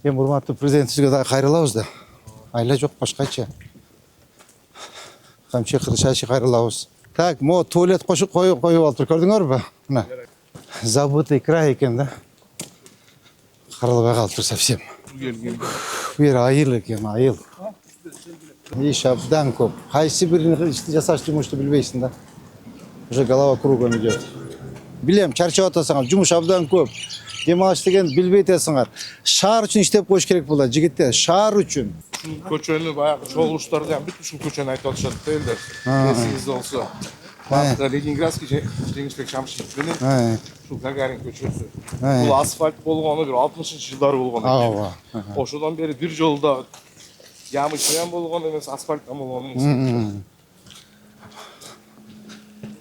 Эми урматтуу президентибизге дагы кайрылабыз да. Айла жок башкача. Камчы кыршачы кайрылабыз. Так, мо туалет коюп алыптыр, көрдүңөрбү? Мына. Забытый край экен да. Каралбай калыптыр совсем. Бу жер айыл экен, айыл. Иш абдан көп. Кайсы бирин ишти жасаш жумушту билбейсиң да. Уже голова кругом идет. Билем, чарчап атасыңар, жумуш абдан көп. Демалыш деген билбей атасыңар. Шаар үчүн иштеп коюш керек болот, жигиттер, шаар үчүн. Ушул көчөнү баягы чогулуштарды ham бүт ушул көчөнү айтып атышат да элдер. Эсиңизде болсо. Баягы Ленинградский Жеңишбек Шамшиев менен ушул Гагарин көчөсү. Бул асфальт болгону бир 60-жылдары болгон экен. Ошодон бери бир жолдо ямычтан болгон эмес, асфальттан болгон эмес.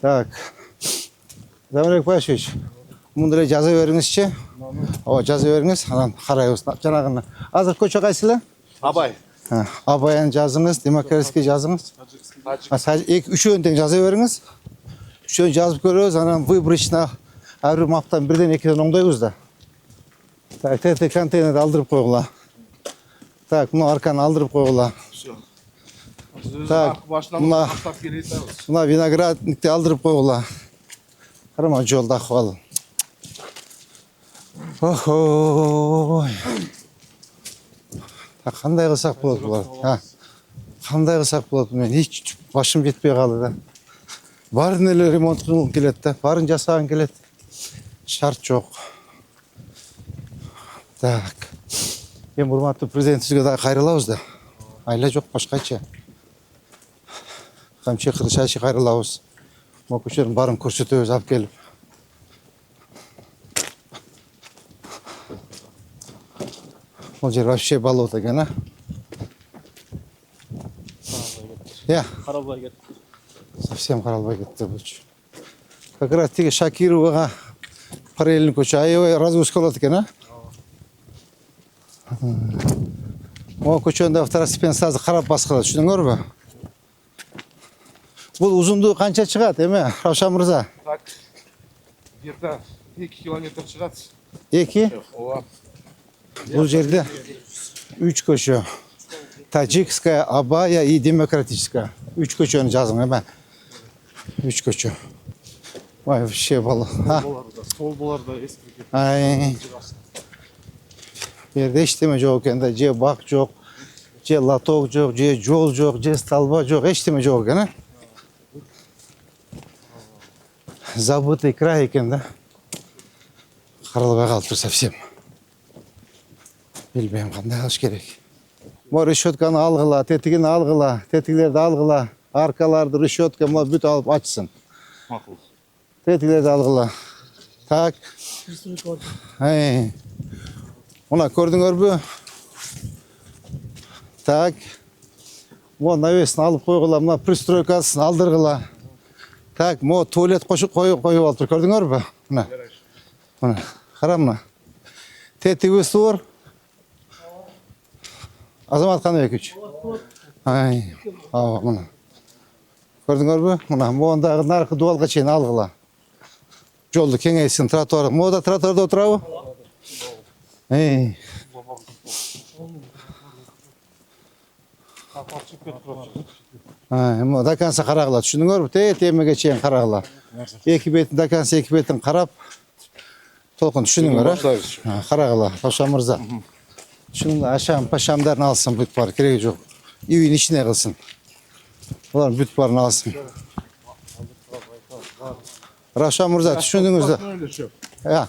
Так. Замирбек Пашевич, мындай жаза бериңизчи. Ооба, жаза бериңиз, анан карайбыз. Жанагына. Азыр көчө кайсы эле? Абай. Абайын жазыңыз, демократический жазыңыз. Үчөөнү тең жаза бериңиз. Үчөөнү жазып көрөбүз, анан выборочно ар бир маптан бирден экиден оңдойбуз да. Так, ТТ контейнерди алдырып койгула. Так, мына арканы алдырып койгула. Так, мына виноградникти алдырып койгула. Карама жолдо акыбал. Охой. Так, кандай кылсак болот булар? Кандай кылсак болот? Мен эч башым жетпей калды да. Баарын эле ремонт кылгым келет да, баарын жасагым келет. Шарт жок. Так. Эми урматтуу президентибизге дагы кайрылабыз да. Айла жок башкача. Камчы кыршачы кайрылабыз. Могу көчөнүн баарын көрсөтөбүз алып келип. Бул жер вообще болото экен, а? Я. Каралбай кетти. Совсем каралбай кетти булчу. Как раз тиги Шакировага параллельный көчө аябай разгрузка болот экен, а? Могу көчөнүн дагы второстепенный сразу карап баскылат, түшүнүңөрбү? Бул узундугу канча чыгат эме, Равшан мырза? Так. Где-то 2 километр чыгат. 2? Ооба. Бул жерде 3 көчө. Таджикская, Абая и Демократическая. 3 көчөнү жазың эме. 3 көчө. Ой, вообще боло. Сол булар да эски. Ай. Жерде эчтеме жок экен да, же бак жок, же лоток жок, же жол жок, же столба жок, эчтеме жок экен, а? Забытый край экен да. Каралбай калыптыр совсем. Билбейм кандай кылыш керек. Мо решетканы алгыла, тетигини алгыла, тетиглерди алгыла, аркаларды решетка мо бүт алып ачсын. Макул. Тетиглерди алгыла. Так. Мына көрдүңөрбү? Так. Мо навесин алып койгула, мына пристройкасын алдыргыла. Так, мо туалет коюп алыптыр, көрдүңөрбү? Мына. Мына, кара мына. Тетиги суур. Азамат Каныбекович. Ай, мына. Көрдүңөрбү? Мына мондагы наркы дуалга чейин алгыла. Жолду кеңейтсин, тротуар. Мода тротуарда отурабы? До конца карагыла, түшүнүңөрбү? Темеге чейин карагыла. Эки бетин, до конца эки бетин карап, толкун түшүнүңөр, а? Карагыла, Равшан мырза. Шунун ашам, пашамдарын алсын бүт бар, кереги жок. Үйүн ичине кылсын. Булар бүт барын алсын. Равшан мырза, түшүндүңүз да?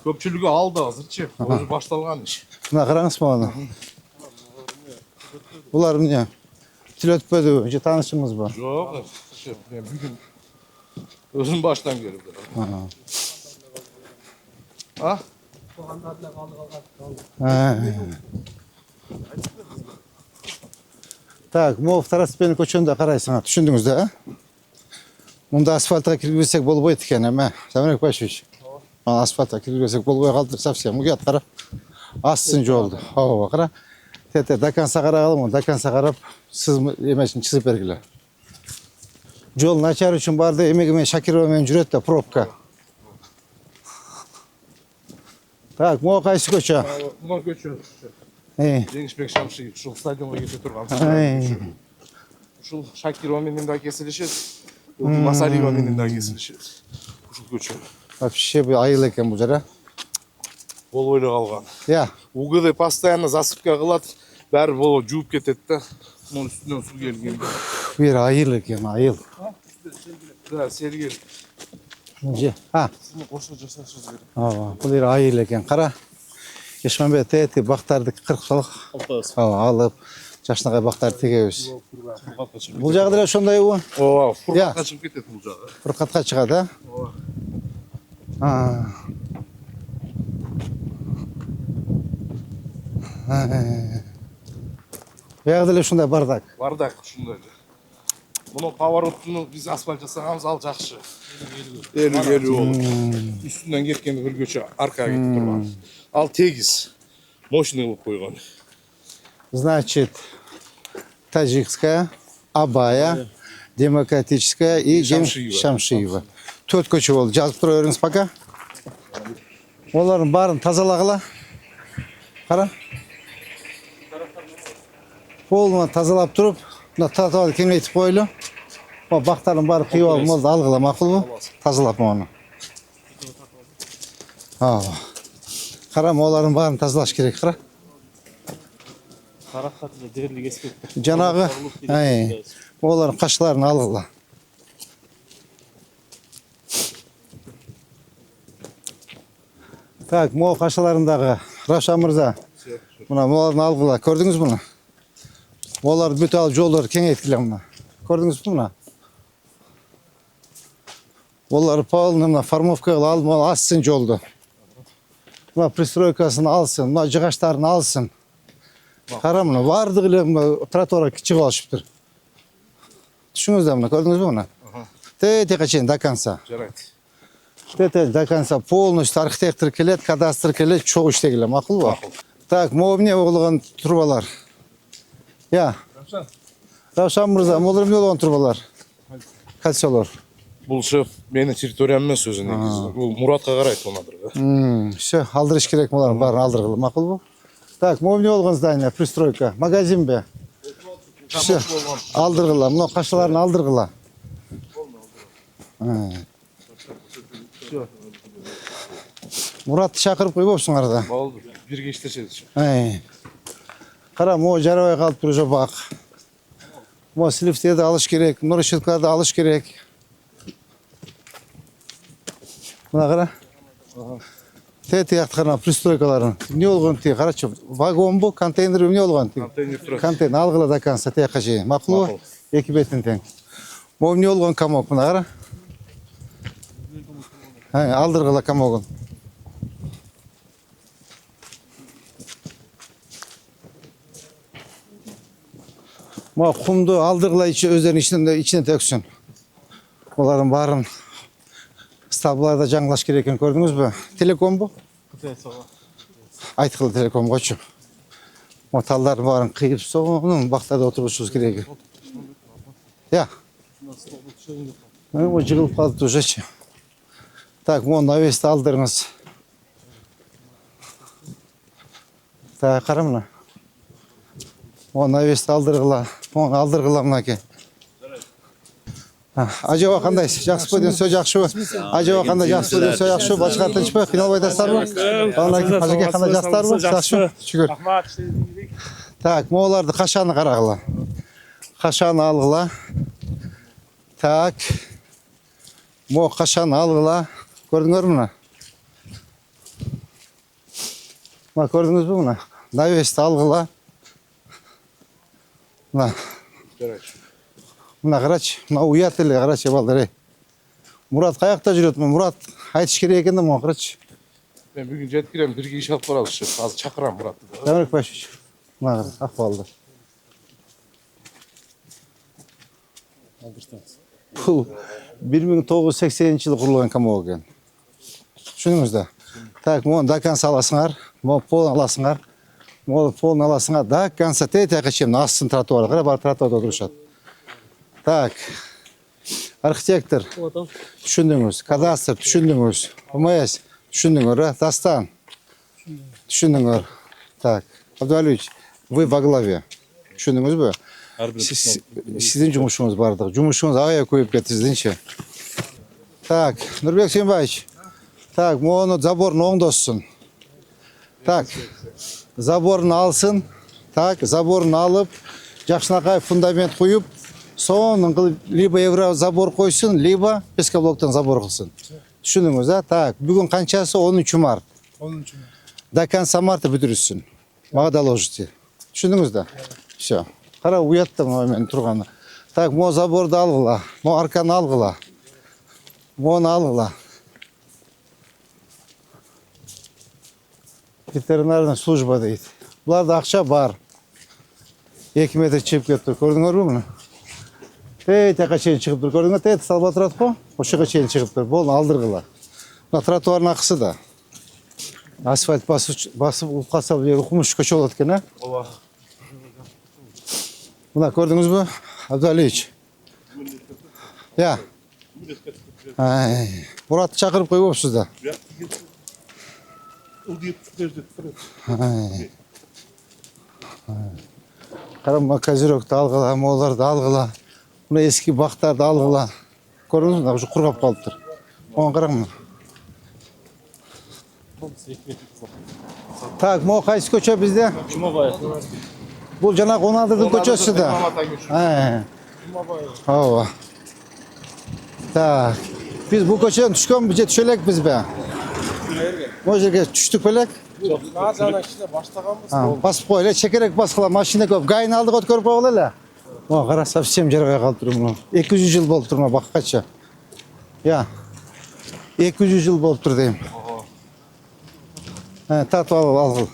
Көпчүлүгү алды азырчы. Өзү башталган иш. Мына караңыз мага. Булар эмне? Тил өтпөдүбү, же таанышыңызбы? Жок, мен бүгүн өзүм баштан көрдүм. Так, могу второстепенный көчөнү да карайсыңар, түшүндүңүз да? Мында асфальтка киргизсек болбойт экен, эме, Замирбек Пашевич. Асфальтка киргизсек болбой калды совсем. Уят кара. Астын жолду. Ооба, кара. Тете до конца карагалым, до конца карап, сиз эмесин чызып бергиле. Жол начар үчүн барды, эмеге мен Шакирова менен жүрөт да, пробка. Так, могу кайсы көчө? Мына көчө. Жеңишбек Шамшиев ушул стадионго кете турган. Ушул Шакирова менен да кесилишет. Масалиева менен да кесилишет. Ушул көчө. Вообще bu айыл экен бул жер. Болуп эле калган. Я. УГД постоянно засыпка кылат. Баары болуп жууп кетет да. Мунун үстүнөн суу келген. Bu yer айыл экен, айыл. Да, Сергей. Сизди кошо жасашыңыз керек. Бул yer айыл экен. Кара. Ешманбет тети бактарды кыркып салып, алып, жашнагай бактарды тегебиз. Бул жагы деле ошондой у. Ооба, фуркатка чыгып кетет бул жагы. Фуркатка чыгат, да? Ооба. Бягы деле ушундай бардак. Бардак ушундай. Муну поворотуну биз асфальт жасаганбыз, ал жакшы. 50 болуп. Үстүнөн кеткенде бир көчө аркага кетип турган. Ал тегиз. Мощный кылып койгон. Значит, Таджикская, Абая, Демократическая и Шамшиева. Төрт көчө болду. Жазып тура бериңиз пока. Олардын баарын тазалагыла. Кара. Полно тазалап туруп, мына тротуарды кеңейтип койлу. Бактардын баары кыйып алып болду, алгыла макулбу? Тазалап муну. Кара, олардын баарын тазалаш керек, кара. Каракат дээрлик эскертти. Жанагы, олардын кашыларын алгыла. Так, могу кашыларындагы Равшан мырза. Мына буларды алгыла. Көрдүңүзбү муну? Оларды бүт алып жолдорду кеңейткиле мына. Көрдүңүзбү мына? Олар полный формовка алып астын жолду. Мына пристройкасын алсын, мына жыгаштарын алсын. Кара мына бардыгы эле тротуарга чыгып алышыптыр. Түшүңүздөр мына, көрдүңүзбү мына? Тетиге чейин до конца. Жарайт. Тете до конца полностью архитектор келет, кадастр келет, чогуу иштегиле, макулбу? Так, могу эмне болгон трубалар? Я. Равшан мырза, могу эмне болгон трубалар? Кальцолор. Бул шеф менин территориям эмес өзү негизи. Бул Муратка карайт монадыр. Всё, алдырыш керек булар, баарын алдыргыла, макулбу? Так, могу эмне болгон здание, пристройка, магазинби? Всё, алдыргыла, мына кашыларын алдыргыла. Муратты чакырып койбопсуңар да. Болду, бирге иштешет. Кара, могу жарабай калыптыр уже бак. Могу сливтерди алыш керек, нур решеткаларды алыш керек. Мына кара. Тети яктыкана пристройкаларын. Эмне болгон тиги, карачы, вагонбу, контейнер эмне болгон тиги? Контейнер алгыла до конца, тияка чейин. Макулбу? Эки бетин тең. Могу эмне болгон комок, мына кара. Алдыргыла комогун. Могу кумду алдыргыла өздөрүнүн ичине төксүн. Олардын баарын стабларда жаңылаш керек экен, көрдүңүзбү? Телекомбу? Айткыла телеком койчу. Могу талдардын баарын кыйып сонун бактарда отурушубуз керек. Я. Могу жыгылып калды ужечи. Так, могу навести алдырыңыз. Так, кара мына. Могу навести алдыргыла. Могу алдыргыла мынаке. Ажаба кандай? Жакшыбы, ден сөз жакшыбы? Ажаба кандай? Жакшыбы, ден сөз жакшыбы? Башка тынчпы? Кыйналбай атасыздарбы? Ажеке кандай, жакшысыздарбы? Жакшы. Шүгүр. Так, могуларды кашаны карагыла. Кашаны алгыла. Так. Могу кашаны алгыла. Көрдүңөрбү мына? Мына көрдүңүзбү мына? Навести алгыла. Мына. Мына карачы, мына уят эле карачы балдар. Мурат каякта жүрөт? Мурат айтыш керек экен да, мына карачы. Мен бүгүн жетип келем, бирге иш алып барабыз шеф. Азыр чакырам Муратты. Жамырек башыч. Мына акыбалды. Бул 1980-жылы курулган комок экен. Түшүндүңүз да? Так, могу до конца аласыңар, могу пол аласыңар. Могу пол аласыңар, до конца тетияка чейин астын тротуар, кара бар тротуарда отурушат. Так. Архитектор. Түшүндүңүз, кадастр түшүндүңүз. УМС түшүндүңөр, Дастан. Түшүндүңөр. Так. Abdülhamid, вы во главе. Düşündünüz mü? Sizin жұмысыңыз бардық. Жұмысыңыз ая көйіп кетті сіздіңше. Так, Нұрбек Сембаевич. Так, оны заборын оңдосын. Так, заборын алсын. Так, заборын алып, жақшынақай фундамент қойып, соның қылып, либо евро забор қойсын, либо пескоблоктан забор қылсын. Düşündünüz ha? Так, бүгін қаншасы 13 март. 13 март. До конца марта бітірісін. Маға доложите. Düşündünüz да? Все. Қара ұяттым мен тұрғаны. Так, мо заборды алғыла, мо арканы алғыла. Моны алғыла. Ветеринарный служба дейді. Бұларда ақша бар. 2 метр чеп кетті. Көрдіңдер мұны? Тәқа шейін шығып тұр. Көрдіңдер? Тәйті салба тұрады қо? Ошыға шейін шығып тұр. Болын алдырғыла. Мына тротуардың ақысы да. Асфальт басып ұққаса ұқымыш көше болады екен, а? Ола. Мына көрдіңіз бі? Абдуалиевич. Я. Мұратты шақырып қойып өпсізді. Қарам, козерокты алғыла, моларды алғыла. Мына ескі бақтарды алғыла. Көрдіңіз бі? Құрғап қалып тұр. Оған қарам. Так, мо қайсы көше бізде? Бұл жаңағы 16-дің көшесі да. Ова. Так, біз бұл көшеден түшкен біз түшелек біз бе? Ол жерге түштік бөлек? Жаңа ішіне баштағанбыз. Басып қой, шекерек басқыла, машина көп. Гайын алдық өткөріп қойғыл әлі? О, қара, совсем жерге қалып тұрмын. 200 жыл болып тұрма, баққача. Я, 200 жыл болып тұр деймін. Тату алғыл.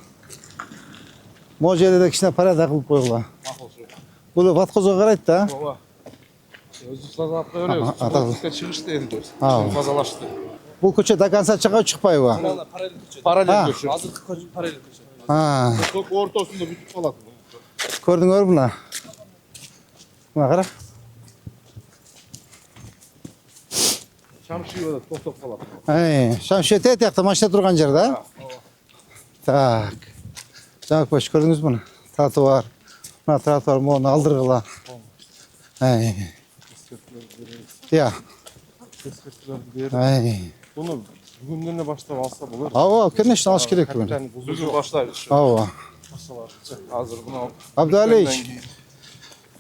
Мо жерде де кішіне пара да қылып қойғыла. Бұл ватқызға қарайды да? Ола. Өзбекстанға апқа өреді. Солтүстікке шығыш дейді. Мазалашты. Бұл көше до конца шыға шықпай ба? Параллель көше. Азыркы көше параллель көше. Ток ортасында бүтіп қалады. Көрдің өр бұна? Бұна қара? Шамшиева да тоқтап қалады. Шамшиев тәтіяқта машина тұрған жер да? Так. Жаңа көш көрдіңіз бұны? Тротуар. Мына тротуар мұны алдырғыла. Я. Бұны бүгінден баштап алса болар. Ава, конечно, алыш керек бүгін. Бүгін баштайбыз. Ава. Азыр бұны Абдуалиевич.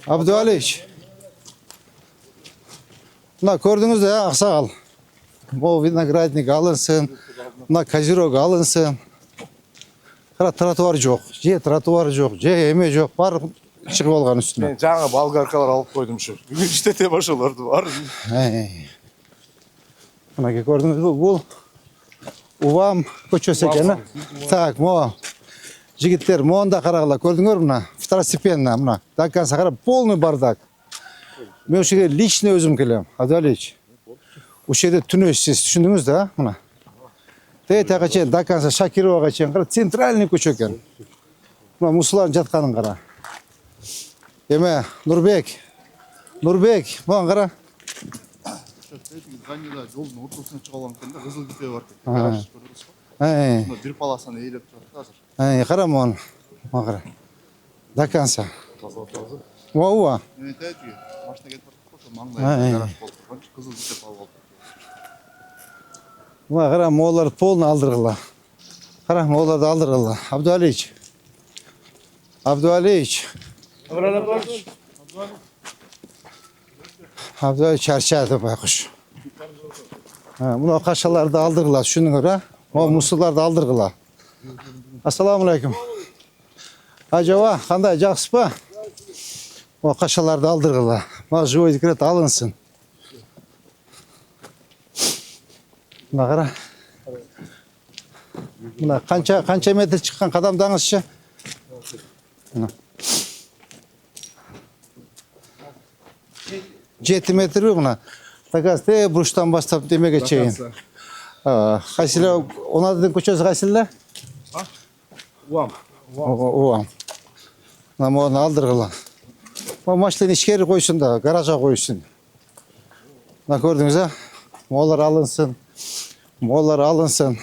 Абдуалиевич. Мына көрдіңіз де, ақсағал. Бұл виноградник алынсын. Мына козерог алынсын. Қара тротуар жоқ. Же тротуар жоқ, же еме жоқ. Бар шығып алған үстіне. Мен жаңа болгаркалар алып қойдым шы. Бүгін іштете башаларды бар. Мынаке көрдіңіз бе? Бұл Увам көшесі екен. Так, мо. Жігіттер, моғында қарағыла. Көрдіңіз мына? Второстепенно мына. До конца қара полный бардак. Мен үшеге лично өзім келем. Абдуалиевич. Үшеде түн өсіз түсіндіңіз да? Мына. Тәқа чейін, до конца Шакироваға чейін қара центральный көше екен. Мына мұсылан жатқанын қара. Еме, Нұрбек. Нұрбек, маған қара. Ғанила жолдың ортасына шыға алған кенде қызыл кепе бар екен. Бір паласаны ейлеп тұрады қазір. Қара маған. Маған қара. До конца. Уа. Мен тәжіге машина кетіп бардық қой, маңдай гараж болды. Қызыл кепе алып алды. Мына қара молар полны алдырғыла. Қара моларды алдырғыла. Абдуалиевич. Абдуалиевич. Абдуалиевич шаршады байқұш. Мына қашаларды алдырғыла. Шүніңір, а? О, мұсыларды алдырғыла. Ассаламу-алейкум. Ажава, қандай жақсы па? О, қашаларды алдырғыла. Мына живой декрет алынсын. Мына қара. Мына қанша метр шыққан қадамдаңызшы? 7 метр бі мына? Таказ, бұрыштан бастап демеге чейін. Қайсылы, 16-дың көшесі қайсылы? Уам. Уам. Мына моғын алдырғыла. Машинаны ішкері қойсын да, гаража қойсын. Мына көрдіңіз, а? Молар алынсын. Молар алынсын.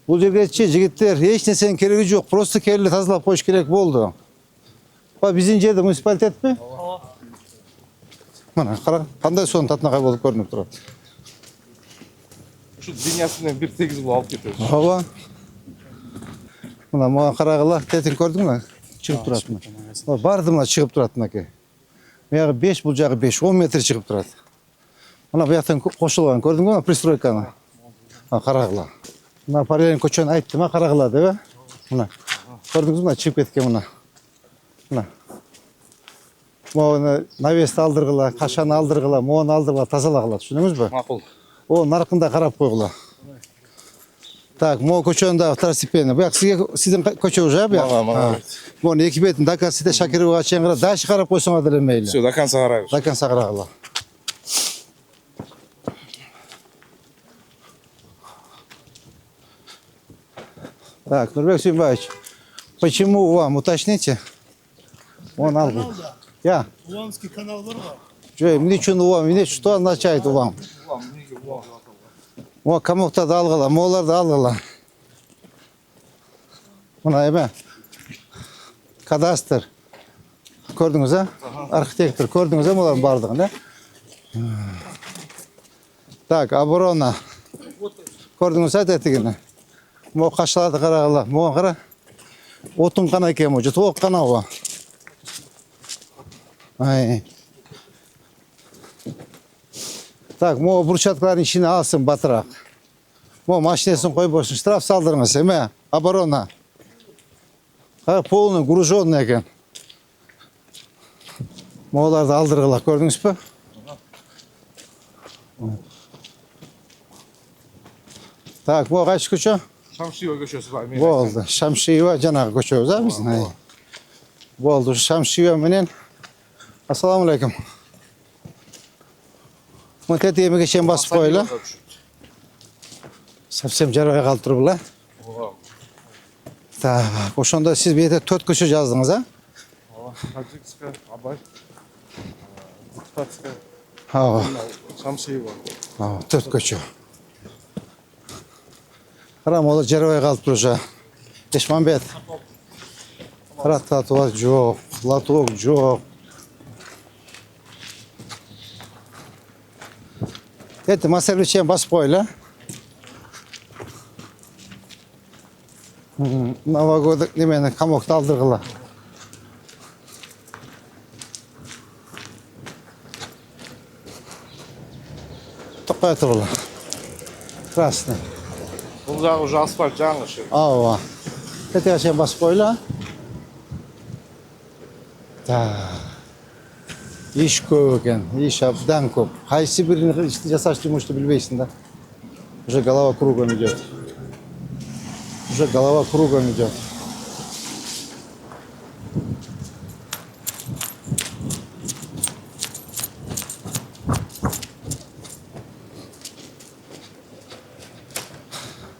Бұл жерге жігіттер еш нәрсенің керегі жоқ. Просто келі тазалап қойыш керек болды. Біздің жерде муниципалитет пе? Мына қара, қандай соның татынағай болып көрініп тұрады. Şu dünyasından bir 8 bul alıp getiriyoruz. Ава. Мына маған қарағыла, тәтін көрдің ме? Шығып тұрады мына. Барды мына шығып тұрады мына ке. Бұяғы 5, бұл жағы 5, 10 метр шығып тұрады. Мына бұяқтан қошылған, көрдің ме? Пристройканы. Қарағыла. Мына параллель көшені айтты ма қарағыла деп. Мына. Көрдіңіз мына шығып кеткен мына. Мына. Мұны навесті алдырғыла, қашаны алдырғыла, мұны алдырғыла, тазалағыла. Түсініңіз бе? Maqul. О, нарқында қарап қойғыла. Так, мұны көшені второстепенно. Бұяқ сіздің көше уже, бұяқ? Мұны екі бетін Дакар-Сите Шакироваға чейін қара, дайшы қарап қойсың адыры мейлі. Все, до конца қарайбыз. До конца қарағыла. Так, Нурбек Сүйінбаевич, почему вам, уточните? Он алғын. Я. Уамский канал бар ма? Жой, мне что вам, мне что означает вам? О, комоқтарды алғыла, моларды алғыла. Мына еме, кадастр. Көрдіңіз, архитектор, көрдіңіз, молардың бардығын, Так, оборона. Көрдіңіз, әтетігіні. Мо қашылады қарағыла, мо қара. Отын қана екен, мо, жұты оқ қана оға. Так, мо брусчаткалардың ішіне алсын батырақ. Мо машинесін қой болсын, штраф салдырыңыз, еме, оборона. Полный, груженный екен. Моларды алдырғыла, көрдіңіз пе? Так, мо қайшы көші? Шамшиева көшесі бар. Болды, Шамшиева жаңағы көшеміз, біздің? Болды, Шамшиева менен. Ассаламу алейкум. Мұны тәті емеге шен басып қойылы. Совсем жарбай қалып тұр бұла. Так, ошонда сіз бейте 4 көше жаздыңыз, а? Таджикская, Абай, Депутатская, Шамшиева. 4 көше. Қарам, олы жарбай қалып тұр жа. Ешманбет. Рататуак жоқ, латуок жоқ. Эти мәселе чем басып қойлы. Новогодық немені қамоқты алдырғыла. Тоқтай тұрғыла. Красный. Бұл жағы уже асфальт жаңы ше. Ава. Этиға чем басып қойлы. Иш көп екен, иш абдан көп. Қайсы бірін жасаш жұмысты білбейсің да. Уже голова кругом идет. Уже голова кругом идет.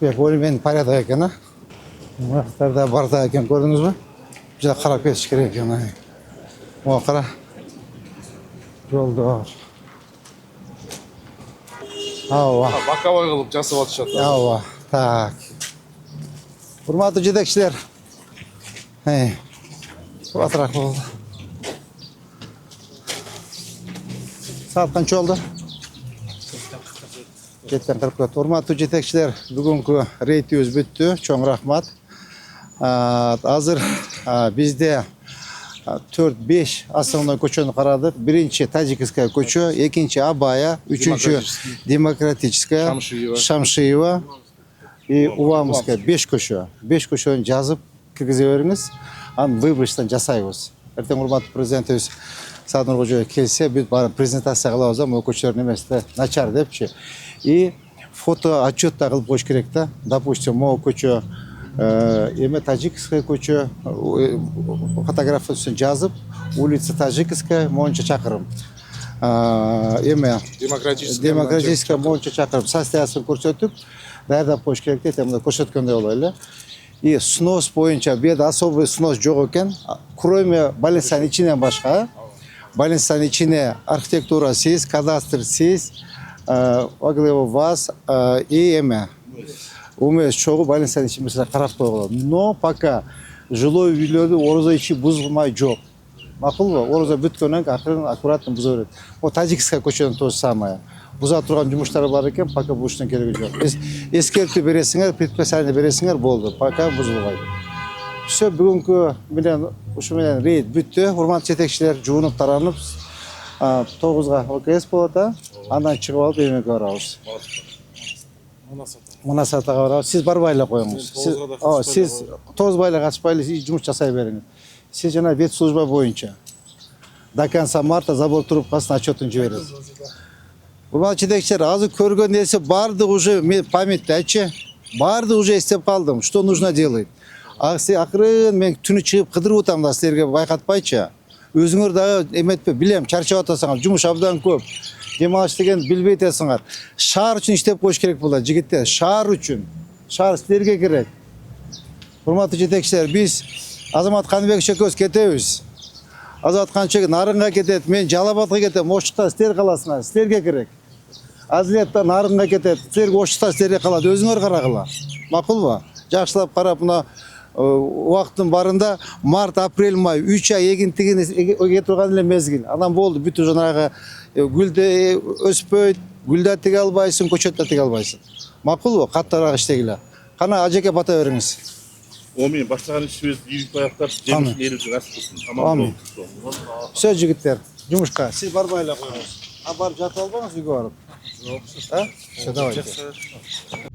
Более-менее порядок екен, а? Мұрақтарда барда екен, көрдіңіз бе? Жүзі қарап кетіш керек екен. О, қара. Жолдар. Ауа. Боковой қылып жасып атышады. Ауа. Так. Құрметті жетекшілер. Атырақ болды. Сағат қанша болды? 7:44. Құрметті жетекшілер, бүгінгі рейтіміз бүтті. Чоң рахмат. Азыр бізде 4-5 основной көшені қарадық. Бірінші Таджикская көші, екінші Абая, үшінші Демократическая, Шамшиева и Увамская 5 көші. 5 көшені жазып кіргізе беріңіз. Выборыштан жасайбыз. Ертең құрметті президентіміз Сағат Нұрғожаев келсе, біз презентация қылабыз, бұл көшелер неместі начар депші. И фото отчет қылып қойыш керек та. Допустим, бұл көше Еме Таджикская көші фотографиясын жазып, улица Таджикская, монша шақырым. Еме Демократическая монша шақырым. Состоясын көрсетіп, дайырдап қойыш керек дейді, көрсеткенде олайлы. И снос бойынша, беді особый снос жоқ екен, кроме больницаның ішінен башқа. Больницаның ішіне архитектура сіз, кадастр сіз, оглево вас и еме. эмес чогуу больницанын ичи мисалы карап койгула. Но пока жилой үйлөрдү орозо ичи бузулмай жок. Макулбу? Орозо бүткөндөн кийин акырын аккуратно буза берет. О Тажикская көчөнүн то же самое. Буза турган жумуштар бар экен, пока бул иштин кереги жок. Эскертүү бересиңер, предписание бересиңер болду. Пока бузулбайт. Все, бүгүнкү менен ушу менен рейд бүттү. Урматтуу жетекчилер жуунуп таранып 9-га ОКС болот да. Андан чыгып алып эмекке барабыз. Мунасатага барабыз. Сиз барбай эле коюңуз. Сиз 9-байла катышпайлы жумуш жасай бериңиз. Сиз жана ветслужба боюнча до конца марта забор трубкасына отчетун жибересиз. Урматтуу жетекчилер, азыр көргөн нерсе баардыгы уже памятте айтчы. Баардыгы уже эстеп калдым. Что нужно делать? Акырын мен түнү чыгып кыдырып атам да силерге байкатпайчы. Өзүңөр дагы эметпе, билем, чарчап атасыңар. Жумуш абдан көп. Демалыш деген билбей атасыңар. Шаар үчүн иштеп коюш керек болот, жигиттер. Шаар үчүн. Шаар силерге керек. Урматтуу жетекчилер, биз Азамат Каныбеков экөөбүз кетебиз. Азамат Каныбеков Нарынга кетет, мен Жалал-Абадка кетем. Ошто силер каласыңар, силерге керек. Азилеттен Нарынга кетет, силерге ошто силерге калат, өзүңөр карагыла. Макулбу? Жакшылап карап мына убакыттын барында март, апрель, май 3 ай эгинтигин эге турган эле мезгил. Анан болду, бүт уже жанагы гүлдө өспөйт, гүлдө тиге албайсың, көчөттө тиге албайсың. Макулбу? Каттараак иштегиле. Кана ажеке бата бериңиз. Омен баштаган ишибиз ийгиликтүү аяктап, жеңиш элибизге насип кылсын. Аман болуңуз. Все жигиттер, жумушка. Сиз барбай эле коюңуз. Барып жатып албаңыз үйгө барып. Жок. Все, давайте.